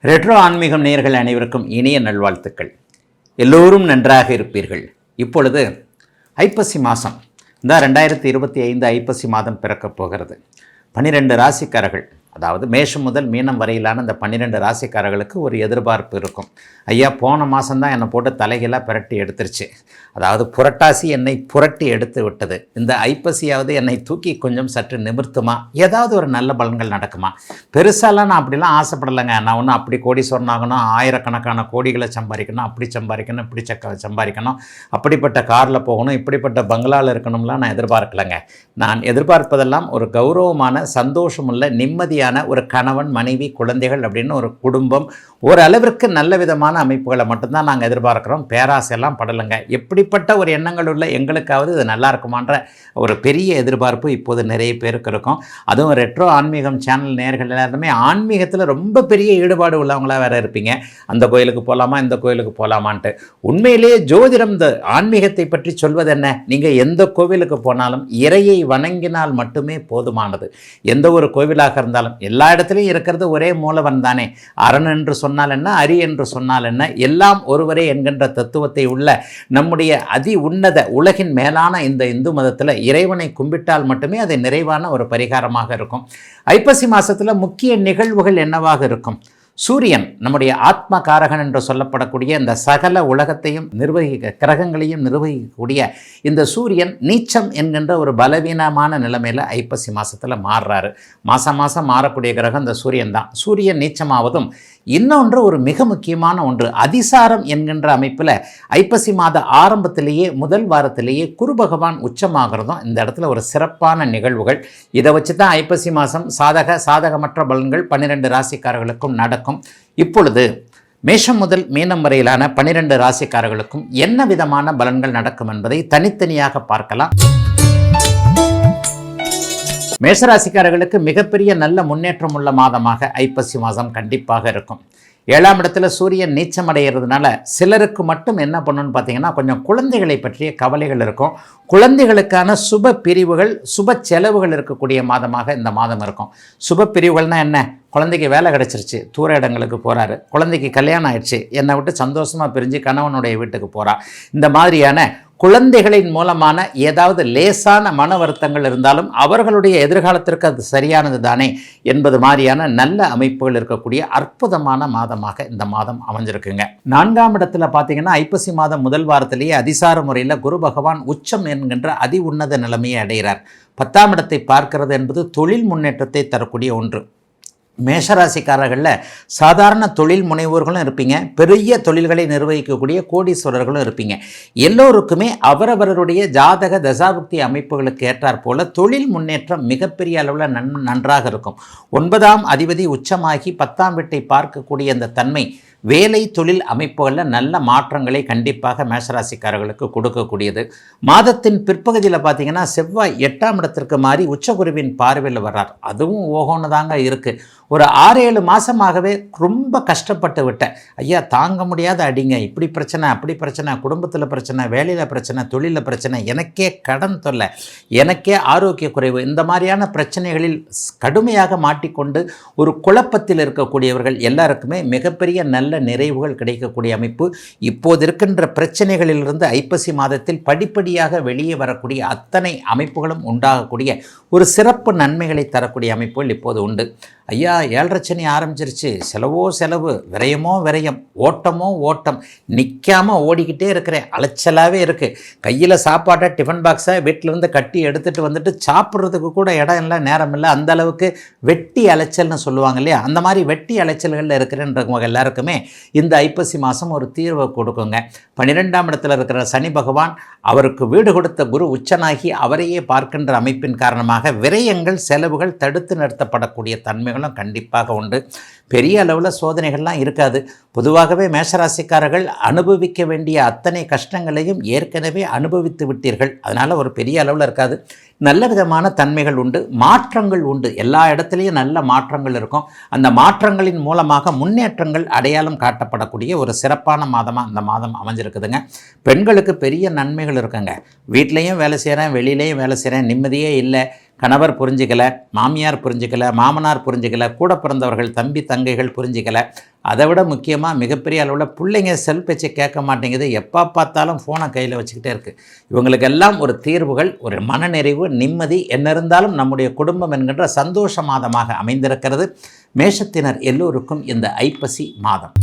Retro ஆன்மீகம் நேயர்கள் அனைவருக்கும் இனிய நல்வாழ்த்துக்கள். எல்லோரும் நன்றாக இருப்பீர்கள். இப்பொழுது ஐப்பசி மாதம், இந்த 2025 ஐப்பசி மாதம் பிறக்கப் போகிறது. 12 ராசிக்காரர்கள், அதாவது மேஷம் முதல் மீனம் வரையிலான இந்த 12 ராசிக்காரர்களுக்கு ஒரு எதிர்பார்ப்பு இருக்கும். ஐயா, போன மாதம்தான் என்னை போட்டு தலைகளாக புரட்டி எடுத்துருச்சு, அதாவது புரட்டாசி என்னை புரட்டி எடுத்து விட்டது, இந்த ஐப்பசியாவது என்னை தூக்கி கொஞ்சம் சற்று நிமிர்த்துமா, ஏதாவது ஒரு நல்ல பலன்கள் நடக்குமா? பெருசாலாம் நான் அப்படிலாம் ஆசைப்படலைங்க. நான் ஒன்றும் அப்படி கோடீஸ்வரன் ஆகணும், ஆயிரக்கணக்கான கோடிகளை சம்பாதிக்கணும், அப்படி சம்பாதிக்கணும், இப்படி சம்பாதிக்கணும், அப்படிப்பட்ட காரில் போகணும், இப்படிப்பட்ட பங்களாவில் இருக்கணும்லாம் நான் எதிர்பார்க்கலைங்க. நான் எதிர்பார்ப்பதெல்லாம் ஒரு கௌரவமான, சந்தோஷமுள்ள, நிம்மதியான ஒரு கணவன், மனைவி, குழந்தைகள் அப்படின்னு ஒரு குடும்பம், ஓரளவிற்கு நல்ல விதமான அமைப்புகளை மட்டும்தான் நாங்கள் எதிர்பார்க்குறோம். பேராசையெல்லாம் படலைங்க. எப்படிப்பட்ட ஒரு எண்ணங்கள் உள்ள எங்களுக்காவது இது நல்லா இருக்குமான்ற ஒரு பெரிய எதிர்பார்ப்பு இப்போது நிறைய பேருக்கு இருக்கும். அதுவும் ரெட்ரோ ஆன்மீகம் சேனல் நேயர்கள் எல்லாருமே ஆன்மீகத்தில் ரொம்ப பெரிய ஈடுபாடு உள்ளவங்களாக வேறு இருப்பீங்க. அந்த கோயிலுக்கு போகலாமா, இந்த கோயிலுக்கு போகலாமான்ட்டு. உண்மையிலேயே ஜோதிடம் இந்த ஆன்மீகத்தை பற்றி சொல்வது என்ன? நீங்கள் எந்த கோவிலுக்கு போனாலும் இறையை வணங்கினால் மட்டுமே போதுமானது. எந்த ஒரு கோவிலாக இருந்தாலும் எல்லா இடத்துலையும் இருக்கிறது ஒரே மூலவன் தானே. அரண் என்று சொன்னால் என்ன, அரி என்று சொன்னால் என்ன, எல்லாம் ஒருவரே என்கின்ற தத்துவத்தை உள்ள நம்முடைய அதி உன்னத உலகின் மேலான இந்த இந்து மதத்தில் இறைவனை கும்பிட்டால் மட்டுமே அது நிறைவான ஒரு பரிகாரமாக இருக்கும். ஐப்பசி மாதத்தில் முக்கிய நிகழ்வுகள் என்னவாக இருக்கும்? சூரியன், நம்முடைய ஆத்ம காரகன் என்று சொல்லப்படக்கூடிய இந்த சகல உலகத்தையும் கிரகங்களையும் நிர்வகிக்கக்கூடிய இந்த சூரியன் நீச்சம் என்கின்ற ஒரு பலவீனமான நிலைமையில் ஐப்பசி மாதத்தில் மாறுறாரு. மாதம் மாறக்கூடிய கிரகம் இந்த சூரியன் தான். சூரியன் நீச்சமாவதும் இன்னொன்று ஒரு மிக முக்கியமான ஒன்று, அதிசாரம் என்கின்ற அமைப்பில் ஐப்பசி மாத ஆரம்பத்திலேயே முதல் வாரத்திலேயே குரு பகவான் உச்சமாகிறதும் இந்த இடத்துல ஒரு சிறப்பான நிகழ்வுகள். இதை வச்சு தான் ஐப்பசி மாதம் சாதகமற்ற பலன்கள் 12 ராசிக்காரர்களுக்கும் நடக்கும். இப்பொழுது மேஷம் முதல் மீனம் வரையிலான 12 ராசிக்காரர்களுக்கும் என்ன விதமான பலன்கள் நடக்கும் என்பதை தனித்தனியாக பார்க்கலாம். மேஷராசிக்காரர்களுக்கு மிகப்பெரிய நல்ல முன்னேற்றம் உள்ள மாதமாக ஐப்பசி மாதம் கண்டிப்பாக இருக்கும். 7ஆம் இடத்துல சூரியன் நீச்சமடைகிறதுனால சிலருக்கு மட்டும் என்ன பண்ணணும்னு பார்த்தீங்கன்னா, கொஞ்சம் குழந்தைகளை பற்றிய கவலைகள் இருக்கும். குழந்தைகளுக்கான சுப பிரிவுகள், சுப செலவுகள் இருக்கக்கூடிய மாதமாக இந்த மாதம் இருக்கும். சுப பிரிவுகள்னால் என்ன? குழந்தைக்கு வேலை கிடச்சிருச்சு, தூர இடங்களுக்கு போகிறாரு, குழந்தைக்கு கல்யாணம் ஆயிடுச்சு, என்னை விட்டு சந்தோஷமாக பிரிஞ்சு கணவனுடைய வீட்டுக்கு போகிறா, இந்த மாதிரியான குழந்தைகளின் மூலமான ஏதாவது லேசான மன வருத்தங்கள் இருந்தாலும் அவர்களுடைய எதிர்காலத்திற்கு அது சரியானது தானே என்பது மாதிரியான நல்ல அமைப்புகள் இருக்கக்கூடிய அற்புதமான மாதமாக இந்த மாதம் அமைஞ்சிருக்குங்க. 4ஆம் இடத்துல பார்த்தீங்கன்னா, ஐப்பசி மாதம் முதல் வாரத்திலேயே அதிசார முறையில் குரு பகவான் உச்சம் என்கின்ற அதி உன்னத நிலைமையை அடைகிறார். 10ஆம் இடத்தை பார்க்கிறது என்பது தொழில் முன்னேற்றத்தை தரக்கூடிய ஒன்று. மேஷராசிக்காரர்களில் சாதாரண தொழில் முனைவோர்களும் இருப்பீங்க, பெரிய தொழில்களை நிர்வகிக்கக்கூடிய கோடீஸ்வரர்களும் இருப்பீங்க. எல்லோருக்குமே அவரவருடைய ஜாதக தசாபுக்தி அமைப்புகளுக்கு ஏற்றாற் போல தொழில் முன்னேற்றம் மிகப்பெரிய அளவில் நன்றாக இருக்கும். 9ஆம் அதிபதி உச்சமாகி 10ஆம் வீட்டை பார்க்கக்கூடிய அந்த தன்மை வேலை தொழில் அமைப்புகளில் நல்ல மாற்றங்களை கண்டிப்பாக மேஷராசிக்காரர்களுக்கு கொடுக்கக்கூடியது. மாதத்தின் பிற்பகுதியில் பார்த்தீங்கன்னா, செவ்வாய் 8ஆம் இடத்திற்கு மாறி உச்சகுருவின் பார்வையில் வர்றார். அதுவும் ஓகோன்னு தாங்க இருக்குது. ஒரு 6-7 மாதமாகவே ரொம்ப கஷ்டப்பட்டு விட்டேன் ஐயா, தாங்க முடியாத அடிங்க, இப்படி பிரச்சனை, அப்படி பிரச்சனை, குடும்பத்தில் பிரச்சனை, வேலையில் பிரச்சனை, தொழிலில் பிரச்சனை, எனக்கே கடன் தொல்லை, எனக்கே ஆரோக்கிய குறைவு, இந்த மாதிரியான பிரச்சனைகளில் கடுமையாக மாட்டிக்கொண்டு ஒரு குழப்பத்தில் இருக்கக்கூடியவர்கள் எல்லாருக்குமே மிகப்பெரிய நல்ல நிறைவுகள் கிடைக்கக்கூடிய அமைப்பு. இப்போது இருக்கின்ற பிரச்சனைகளிலிருந்து ஐப்பசி மாதத்தில் படிப்படியாக வெளியே வரக்கூடிய அத்தனை அமைப்புகளும் உண்டாகக்கூடிய ஒரு சிறப்பு நன்மைகளை தரக்கூடிய அமைப்புகள் இப்போது உண்டு. ஐயா, 7.5 சனி ஆரம்பிச்சிருச்சு, செலவோ செலவு, விரயமோ விரயம், ஓட்டமோ ஓட்டம், நிற்காமல் ஓடிக்கிட்டே இருக்கிறேன், அலைச்சலாகவே இருக்குது. கையில் சாப்பாட்டை டிஃபன் பாக்ஸை வீட்டிலேருந்து கட்டி எடுத்துகிட்டு வந்துட்டு சாப்பிட்றதுக்கு கூட இடம் இல்லை, நேரம் இல்லை, அந்த அளவுக்கு வெட்டி அலைச்சல்னு சொல்லுவாங்க இல்லையா, அந்த மாதிரி வெட்டி அலைச்சல்களில் இருக்கிறன்றவங்க எல்லாருக்குமே இந்த ஐப்பசி மாதம் ஒரு தீர்வை கொடுக்குங்க. 12ஆம் இடத்துல இருக்கிற சனி பகவான் அவருக்கு வீடு கொடுத்த குரு உச்சனாகி அவரையே பார்க்கின்ற அமைப்பின் காரணமாக விரயங்கள், செலவுகள் தடுத்து நிறுத்தப்படக்கூடிய தன்மைகளும் கண்டிப்பாக உண்டு. பெரிய அளவில் சோதனைகள்லாம் இருக்காது. பொதுவாகவே மேஷராசிக்காரர்கள் அனுபவிக்க வேண்டிய அத்தனை கஷ்டங்களையும் ஏற்கனவே அனுபவித்து விட்டீர்கள். அதனால் ஒரு பெரிய அளவில் இருக்காது. நல்ல விதமான தன்மைகள் உண்டு, மாற்றங்கள் உண்டு. எல்லா இடத்துலையும் நல்ல மாற்றங்கள் இருக்கும். அந்த மாற்றங்களின் மூலமாக முன்னேற்றங்கள் அடையாளம் காட்டப்படக்கூடிய ஒரு சிறப்பான மாதமாக இந்த மாதம் அமைஞ்சிருக்குதுங்க. பெண்களுக்கு பெரிய நன்மைகள் இருக்குங்க. வீட்லேயும் வேலை செய்கிறேன், வெளியிலையும் வேலை செய்கிறேன், நிம்மதியே இல்லை, கணவர் புரிஞ்சிக்கலை, மாமியார் புரிஞ்சிக்கலை, மாமனார் புரிஞ்சிக்கலை, கூட பிறந்தவர்கள் தம்பி தங்கைகள் புரிஞ்சிக்கலை, அதை விட முக்கியமாக மிகப்பெரிய அளவில் பிள்ளைங்க செல் பேச்சை கேட்க மாட்டேங்குது, எப்போ பார்த்தாலும் ஃபோனை கையில் வச்சுக்கிட்டே இருக்குது. இவங்களுக்கெல்லாம் ஒரு தீர்வுகள், ஒரு மனநிறைவு, நிம்மதி, என்ன இருந்தாலும் நம்முடைய குடும்பம் என்கின்ற சந்தோஷ மாதமாக அமைந்திருக்கிறது. மேஷத்தினர் எல்லோருக்கும் இந்த ஐப்பசி மாதம்.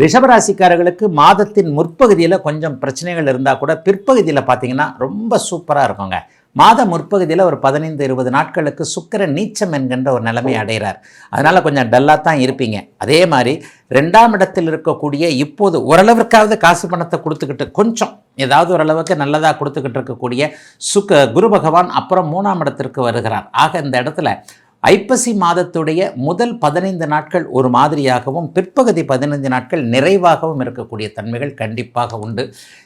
ரிஷபராசிக்காரர்களுக்கு மாதத்தின் முற்பகுதியில் கொஞ்சம் பிரச்சனைகள் இருந்தால் கூட பிற்பகுதியில் பார்த்தீங்கன்னா ரொம்ப சூப்பராக இருக்குங்க. மாத முற்பகுதியில் ஒரு 15-20 நாட்களுக்கு சுக்கிரன் நீச்சம் என்கின்ற ஒரு நிலைமை அடைகிறார். அதனால் கொஞ்சம் டல்லாக தான் இருப்பீங்க. அதே மாதிரி 2ஆம் இடத்தில் இருக்கக்கூடிய இப்போது ஓரளவிற்காவது காசு பணத்தை கொடுத்துக்கிட்டு கொஞ்சம் ஏதாவது ஓரளவுக்கு நல்லதாக கொடுத்துக்கிட்டு இருக்கக்கூடிய குரு பகவான் அப்புறம் 3ஆம் இடத்திற்கு வருகிறார். ஆக இந்த இடத்துல ஐப்பசி மாதத்துடைய முதல் 15 நாட்கள் ஒரு மாதிரியாகவும் பிற்பகுதி 15 நாட்கள் நிறைவாகவும் இருக்கக்கூடிய தன்மைகள் கண்டிப்பாக உண்டு.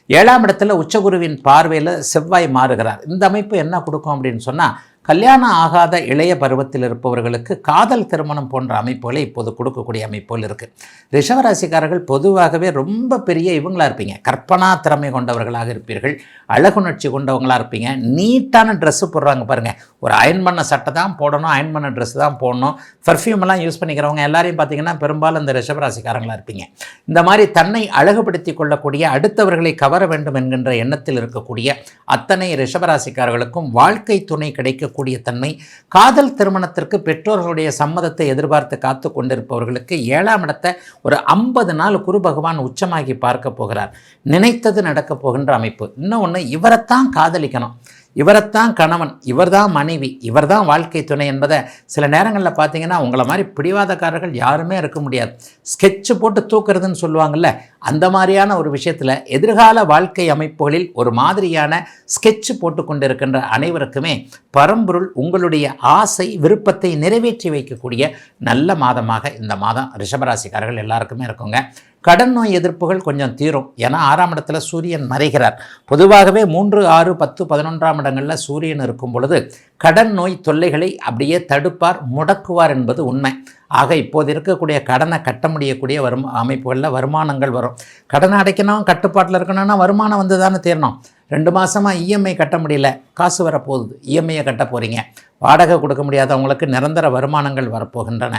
7ஆம் இடத்துல உச்சகுருவின் பார்வையில் செவ்வாய் மாறுகிறார். இந்த அமைப்பு என்ன கொடுக்கும் அப்படின்னு சொன்னால், கல்யாணம் ஆகாத இளைய பருவத்தில் இருப்பவர்களுக்கு காதல் திருமணம் போன்ற அமைப்புகளை இப்போது கொடுக்கக்கூடிய அமைப்புகள் இருக்குது. ரிஷபராசிக்காரர்கள் பொதுவாகவே ரொம்ப பெரிய இவங்களாக இருப்பீங்க, கற்பனா திறமை கொண்டவர்களாக இருப்பீர்கள், அழகுணர்ச்சி கொண்டவங்களாக இருப்பீங்க. நீட்டான ட்ரெஸ்ஸு போடுறாங்க பாருங்கள், ஒரு அயன் பண்ண சட்டை தான் போடணும், அயன் பண்ண ட்ரெஸ்ஸு தான் போடணும், பர்ஃப்யூமெல்லாம் யூஸ் பண்ணிக்கிறவங்க எல்லாரையும் பார்த்திங்கன்னா பெரும்பாலும் இந்த ரிஷபராசிக்காரங்களாக இருப்பீங்க. இந்த மாதிரி தன்னை அழகுபடுத்தி கொள்ளக்கூடிய, அடுத்தவர்களை கவர வேண்டும் என்கின்ற எண்ணத்தில் இருக்கக்கூடிய அத்தனை ரிஷபராசிக்காரர்களுக்கும் வாழ்க்கை துணை கிடைக்க கூடிய தன்மை, காதல் திருமணத்திற்கு பெற்றோர்களுடைய சம்மதத்தை எதிர்பார்த்து காத்து கொண்டிருப்பவர்களுக்கு 7ஆம் இடத்தை ஒரு 50 நாள் குரு பகவான் உச்சமாகி பார்க்க போகிறார். நினைத்தது நடக்க போகின்ற அமைப்பு. இன்னொன்று, இவரைத்தான் காதலிக்கணும், இவரைத்தான் கணவன், இவர்தான் மனைவி, இவர்தான் வாழ்க்கை துணை என்பதை சில நேரங்களில் பார்த்தீங்கன்னா உங்களை மாதிரி பிடிவாதக்காரர்கள் யாருமே இருக்க முடியாது. ஸ்கெட்சு போட்டு தூக்குறதுன்னு சொல்லுவாங்கள்ல, அந்த மாதிரியான ஒரு விஷயத்தில் எதிர்கால வாழ்க்கை அமைப்புகளில் ஒரு மாதிரியான ஸ்கெட்சு போட்டு கொண்டிருக்கின்ற அனைவருக்குமே பரம்பொருள் உங்களுடைய ஆசை விருப்பத்தை நிறைவேற்றி வைக்கக்கூடிய நல்ல மாதமாக இந்த மாதம் ரிஷபராசிக்காரர்கள் எல்லாருக்குமே இருக்குங்க. கடன் நோய் எதிர்ப்புகள் கொஞ்சம் தீரும். ஏன்னா 6ஆம் இடத்துல சூரியன் மறைகிறார். பொதுவாகவே 3, 6, 10, 11ஆம் இடங்களில் சூரியன் இருக்கும் பொழுது கடன் நோய் தொல்லைகளை அப்படியே தடுப்பார், முடக்குவார் என்பது உண்மை. ஆக இப்போது இருக்கக்கூடிய கடனை கட்ட முடியக்கூடிய அமைப்புகளில் வருமானங்கள் வரும். கடனை அடைக்கணும், கட்டுப்பாட்டில் இருக்கணும்னா வருமானம் வந்து தானே தீரணும். 2 மாதமாக இஎம்ஐ கட்ட முடியல, காசு வரப்போகுது, இஎம்ஐயை கட்ட போகிறீங்க. வாடகை கொடுக்க முடியாதவங்களுக்கு நிரந்தர வருமானங்கள் வரப்போகின்றன.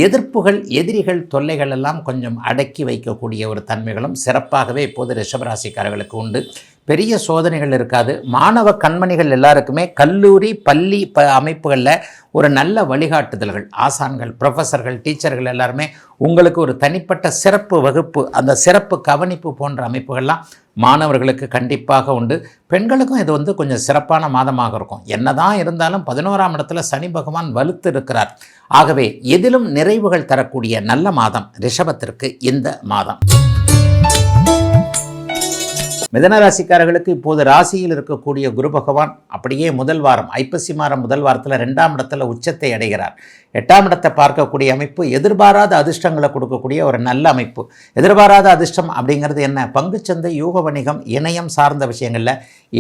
எதிர்ப்புகள், எதிரிகள், தொல்லைகள் எல்லாம் கொஞ்சம் அடக்கி வைக்கக்கூடிய ஒரு தன்மைகளும் சிறப்பாகவே இப்போது ரிஷபராசிக்காரர்களுக்கு உண்டு. பெரிய சோதனைகள் இருக்காது. மாணவ கண்மணிகள் எல்லாருக்குமே கல்லூரி பள்ளி அமைப்புகளில் ஒரு நல்ல வழிகாட்டுதல்கள், ஆசான்கள், ப்ரொஃபஸர்கள், டீச்சர்கள் எல்லாருமே உங்களுக்கு ஒரு தனிப்பட்ட சிறப்பு வகுப்பு, அந்த சிறப்பு கவனிப்பு போன்ற அமைப்புகள்லாம் மாணவர்களுக்கு கண்டிப்பாக உண்டு. பெண்களுக்கும் இது கொஞ்சம் சிறப்பான மாதமாக இருக்கும். என்னதான் இருந்தாலும் 11ஆம் இடத்துல சனி பகவான் வலுத்து இருக்கிறார். ஆகவே எதிலும் நிறைவுகள் தரக்கூடிய நல்ல மாதம் ரிஷபத்திற்கு இந்த மாதம். மிதனராசிக்காரர்களுக்கு இப்போது ராசியில் இருக்கக்கூடிய குரு பகவான் அப்படியே முதல் வாரம், ஐப்பசி மாதம் முதல் வாரத்தில் 2ஆம் இடத்துல உச்சத்தை அடைகிறார். 8ஆம் இடத்தை பார்க்கக்கூடிய அமைப்பு எதிர்பாராத அதிர்ஷ்டங்களை கொடுக்கக்கூடிய ஒரு நல்ல அமைப்பு. எதிர்பாராத அதிர்ஷ்டம் அப்படிங்கிறது என்ன? பங்குச்சந்தை, யூக வணிகம், இணையம் சார்ந்த விஷயங்களில்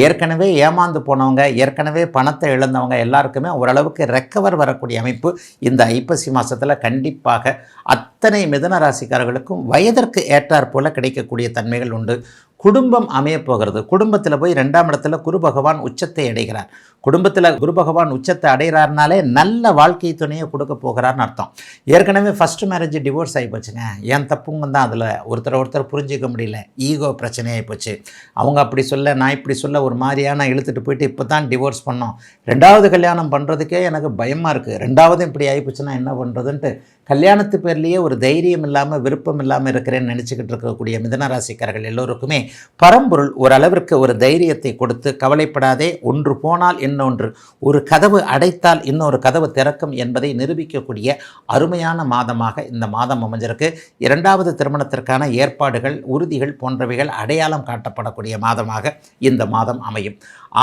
ஏற்கனவே ஏமாந்து போனவங்க, ஏற்கனவே பணத்தை இழந்தவங்க எல்லாருக்குமே ஓரளவுக்கு ரெக்கவர் வரக்கூடிய அமைப்பு இந்த ஐப்பசி மாதத்தில் கண்டிப்பாக அத்தனை மிதன ராசிக்காரர்களுக்கும் வயதிற்கு ஏற்றாற் போல கிடைக்கக்கூடிய தன்மைகள் உண்டு. குடும்பம் அமையப்போகிறது. குடும்பத்தில் போய் 2ஆம் இடத்துல குரு பகவான் உச்சத்தை அடைகிறார். குடும்பத்தில் குரு பகவான் உச்சத்தை அடைகிறாருனாலே நல்ல வாழ்க்கை துணையை கொடுக்க போகிறார்னு அர்த்தம். ஏற்கனவே ஃபஸ்ட்டு மேரேஜ் டிவோர்ஸ் ஆகி போச்சுங்க. ஏன் தப்புங்க தான், அதில் ஒருத்தர் புரிஞ்சிக்க முடியல, ஈகோ பிரச்சனையாகி போச்சு. அவங்க அப்படி சொல்ல, நான் இப்படி சொல்ல, ஒரு மாதிரியான இழுத்துட்டு போயிட்டு இப்போ தான் டிவோர்ஸ் பண்ணோம். 2வது கல்யாணம் பண்ணுறதுக்கே எனக்கு பயமாக இருக்குது, 2வதும் இப்படி ஆகிப்போச்சுன்னா என்ன பண்ணுறதுன்ட்டு கல்யாணத்து பேர்லேயே ஒரு தைரியம் இல்லாமல், விருப்பம் இல்லாமல் இருக்கிறேன்னு நினச்சிக்கிட்டு இருக்கக்கூடிய மிதனராசிக்காரர்கள் எல்லோருக்குமே பரம்பொருள் ஓரளவிற்கு ஒரு தைரியத்தை கொடுத்து, கவலைப்படாதே, ஒன்று போனால் இன்னொன்று, ஒரு கதவு அடைத்தால் இன்னொரு கதவு திறக்கும் என்பதை நிரூபிக்கக்கூடிய அருமையான மாதமாக இந்த மாதம் அமைஞ்சிருக்கு. 2வது திருமணத்திற்கான ஏற்பாடுகள், உறுதிகள் போன்றவைகள் அடையாளம் காட்டப்படக்கூடிய மாதமாக இந்த மாதம் அமையும்.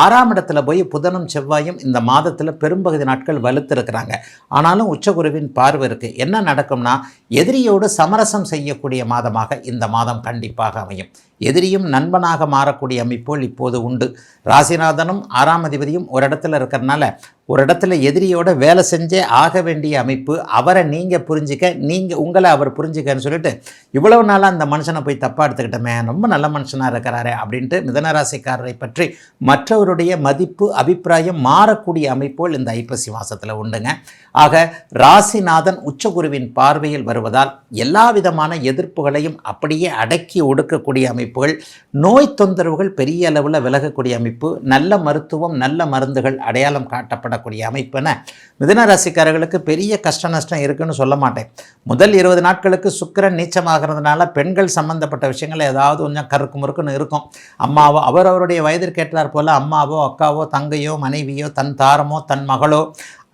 6ஆம் இடத்துல போய் புதனும் செவ்வாயும் இந்த மாதத்தில் பெரும்பகுதி நாட்கள் வலுத்திருக்கிறாங்க. ஆனாலும் உச்சகுருவின் பார்வை இருக்குது. என்ன நடக்கும்னா, எதிரியோடு சமரசம் செய்யக்கூடிய மாதமாக இந்த மாதம் கண்டிப்பாக அமையும். எதிரியும் நண்பனாக மாறக்கூடிய அமைப்புகள் இப்போது உண்டு. ராசிநாதனும் 6ஆம் அதிபதியும் ஒரு இடத்துல இருக்கிறதுனால ஒரு இடத்துல எதிரியோட வேலை செஞ்சே ஆக வேண்டிய அமைப்பு, அவரை நீங்கள் புரிஞ்சிக்க, நீங்கள் உங்களை அவர் புரிஞ்சிக்கன்னு சொல்லிட்டு இவ்வளவு நாளாக அந்த மனுஷனை போய் தப்பாக எடுத்துக்கிட்டோமே, ரொம்ப நல்ல மனுஷனாக இருக்கிறாரு அப்படின்ட்டு மிதனராசிக்காரரை பற்றி மற்றவருடைய மதிப்பு அபிப்பிராயம் மாறக்கூடிய அமைப்புகள் இந்த ஐப்பசி மாதத்தில் உண்டுங்க. ஆக ராசிநாதன் உச்சகுருவின் பார்வையில் வருவதால் எல்லா விதமான எதிர்ப்புகளையும் அப்படியே அடக்கி ஒடுக்கக்கூடிய அமைப்புகள், நோய் தொந்தரவுகள் பெரிய அளவில் விலகக்கூடிய அமைப்பு, நல்ல மருத்துவம் நல்ல மருந்துகள் அடையாளம் காட்டப்படக்கூடிய அமைப்புன்னு மிதுனராசிக்காரர்களுக்கு பெரிய கஷ்ட நஷ்டம் இருக்குன்னு சொல்ல மாட்டேன். முதல் 20 நாட்களுக்கு சுக்கிரன் நீச்சமாகிறதுனால பெண்கள் சம்பந்தப்பட்ட விஷயங்கள் ஏதாவது கொஞ்சம் கருக்கு முறுக்குன்னு இருக்கும். அம்மாவோ அவரவருடைய வயதிற்கேற்றார் போல் அம்மாவோ அக்காவோ தங்கையோ மனைவியோ தன் தாரமோ தன் மகளோ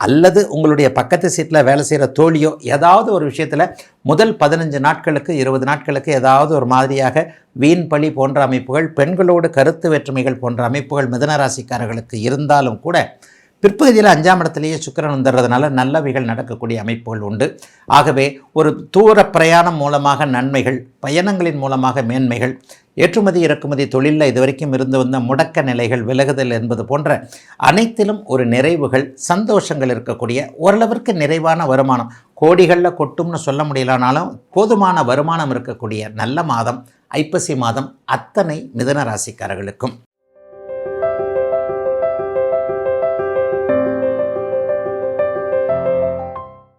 அல்லது உங்களுடைய பக்கத்து சீட்டில் வேலை செய்கிற தோழியோ ஏதாவது ஒரு விஷயத்தில் முதல் 15 நாட்களுக்கு 20 நாட்களுக்கு ஏதாவது ஒரு மாதிரியாக வீண் பழி போன்ற அமைப்புகள், பெண்களோடு கருத்து வேற்றுமைகள் போன்ற அமைப்புகள் மிதுனராசிக்காரர்களுக்கு இருந்தாலும் கூட பிற்பகுதியில் 5ஆம் இடத்திலேயே சுக்கிரன் வந்துடுறதுனால நல்லவைகள் நடக்கக்கூடிய அமைப்புகள் உண்டு. ஆகவே ஒரு தூர பிரயாணம் மூலமாக நன்மைகள், பயணங்களின் மூலமாக மேன்மைகள், ஏற்றுமதி இறக்குமதி தொழிலில் இதுவரைக்கும் இருந்து வந்த முடக்க நிலைகள் விலகுதல் என்பது போன்ற அனைத்திலும் ஒரு நிறைவுகள் சந்தோஷங்கள் இருக்கக்கூடிய ஓரளவிற்கு நிறைவான வருமானம், கோடிகளில் கொட்டும்னு சொல்ல முடியலனாலும் போதுமான வருமானம் இருக்கக்கூடிய நல்ல மாதம் ஐப்பசி மாதம் அத்தனை மிதுன ராசிக்காரர்களுக்கும்.